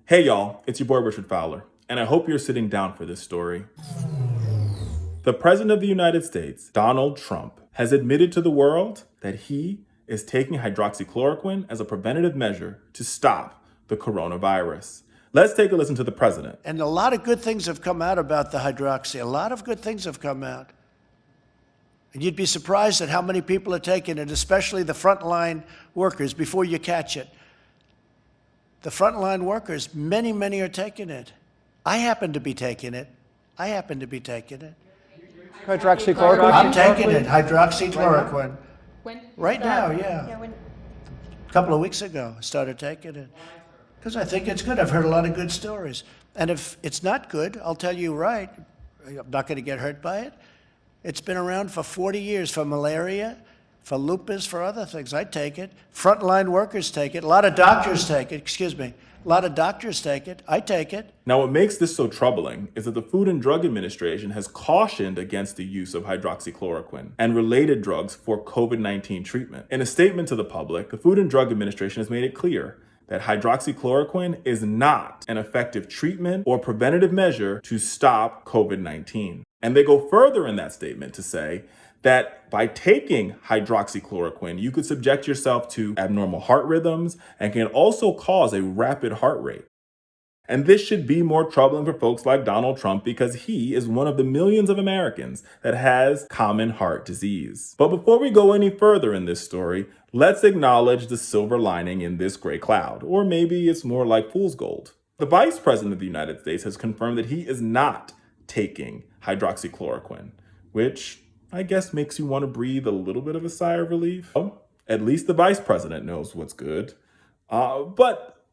Hey y'all, it's your boy Richard Fowler, and I hope you're sitting down for this story. The President of the United States, Donald Trump, has admitted to the world that he is taking hydroxychloroquine as a preventative measure to stop the coronavirus. Let's take a listen to the President. And a lot of good things have come out about the hydroxy. A lot of good things have come out. And you'd be surprised at how many people are taking it, especially the frontline workers, before you catch it. The frontline workers, many are taking it. I happen to be taking it. Hydroxychloroquine? I'm taking it, hydroxychloroquine. When? Right now, yeah. Yeah, when? A couple of weeks ago, I started taking it. Because I think it's good. I've heard a lot of good stories. And if it's not good, I'll tell you right, I'm not going to get hurt by it. It's been around for 40 years for malaria, for lupus, for other things. I take it. Frontline workers take it. A lot of doctors take it. A lot of doctors take it. I take it. Now, what makes this so troubling is that the Food and Drug Administration has cautioned against the use of hydroxychloroquine and related drugs for COVID-19 treatment. In a statement to the public, the Food and Drug Administration has made it clear that hydroxychloroquine is not an effective treatment or preventative measure to stop COVID-19. And they go further in that statement to say that by taking hydroxychloroquine, you could subject yourself to abnormal heart rhythms and can also cause a rapid heart rate. And this should be more troubling for folks like Donald Trump because he is one of the millions of Americans that has common heart disease. But before we go any further in this story, let's acknowledge the silver lining in this gray cloud, or maybe it's more like fool's gold. The Vice President of the United States has confirmed that he is not taking hydroxychloroquine, which I guess makes you want to breathe a little bit of a sigh of relief. Oh, at least the Vice President knows what's good. But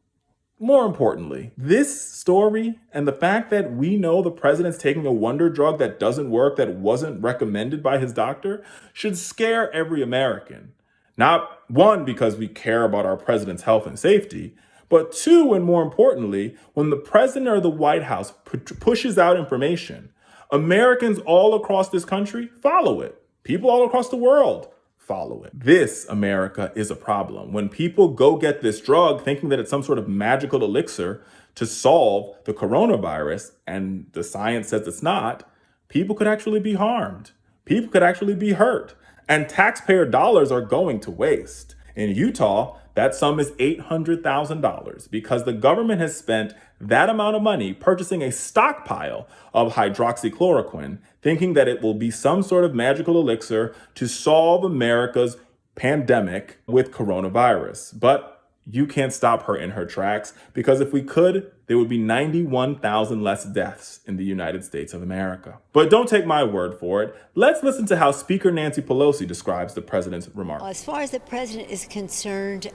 more importantly, this story and the fact that we know the president's taking a wonder drug that doesn't work, that wasn't recommended by his doctor, should scare every American. Not one, because we care about our president's health and safety, but two, and more importantly, when the president or the White House pushes out information, Americans all across this country follow it. People all across the world follow it. This, America, is a problem. When people go get this drug thinking that it's some sort of magical elixir to solve the coronavirus, and the science says it's not, people could actually be harmed. People could actually be hurt. And taxpayer dollars are going to waste. In Utah, that sum is $800,000 because the government has spent that amount of money purchasing a stockpile of hydroxychloroquine, thinking that it will be some sort of magical elixir to solve America's pandemic with coronavirus. But you can't stop her in her tracks, because if we could, there would be 91,000 less deaths in the United States of America. But don't take my word for it. Let's listen to how Speaker Nancy Pelosi describes the president's remarks. As far as the president is concerned,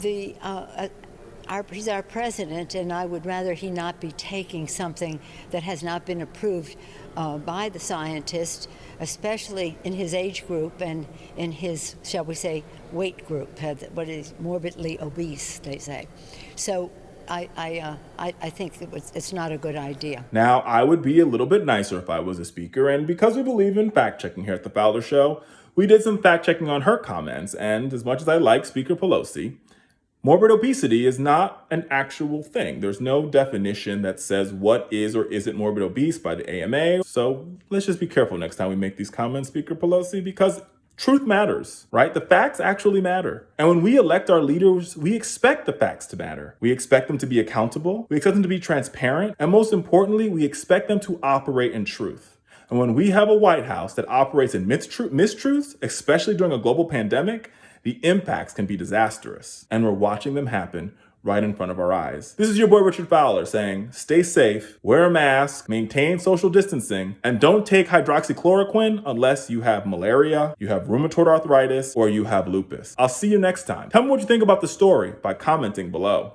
he's our president, and I would rather he not be taking something that has not been approved by the scientists, especially in his age group and in his, shall we say, weight group, what is morbidly obese, they say. So I think it's not a good idea. Now, I would be a little bit nicer if I was a speaker, and because we believe in fact-checking here at the Fowler Show, we did some fact-checking on her comments, and as much as I like Speaker Pelosi, morbid obesity is not an actual thing. There's no definition that says what is or isn't morbid obese by the AMA. So let's just be careful next time we make these comments, Speaker Pelosi, because truth matters, right? The facts actually matter. And when we elect our leaders, we expect the facts to matter. We expect them to be accountable. We expect them to be transparent. And most importantly, we expect them to operate in truth. And when we have a White House that operates in mistruths, especially during a global pandemic, the impacts can be disastrous, and we're watching them happen right in front of our eyes. This is your boy Richard Fowler saying, stay safe, wear a mask, maintain social distancing, and don't take hydroxychloroquine unless you have malaria, you have rheumatoid arthritis, or you have lupus. I'll see you next time. Tell me what you think about the story by commenting below.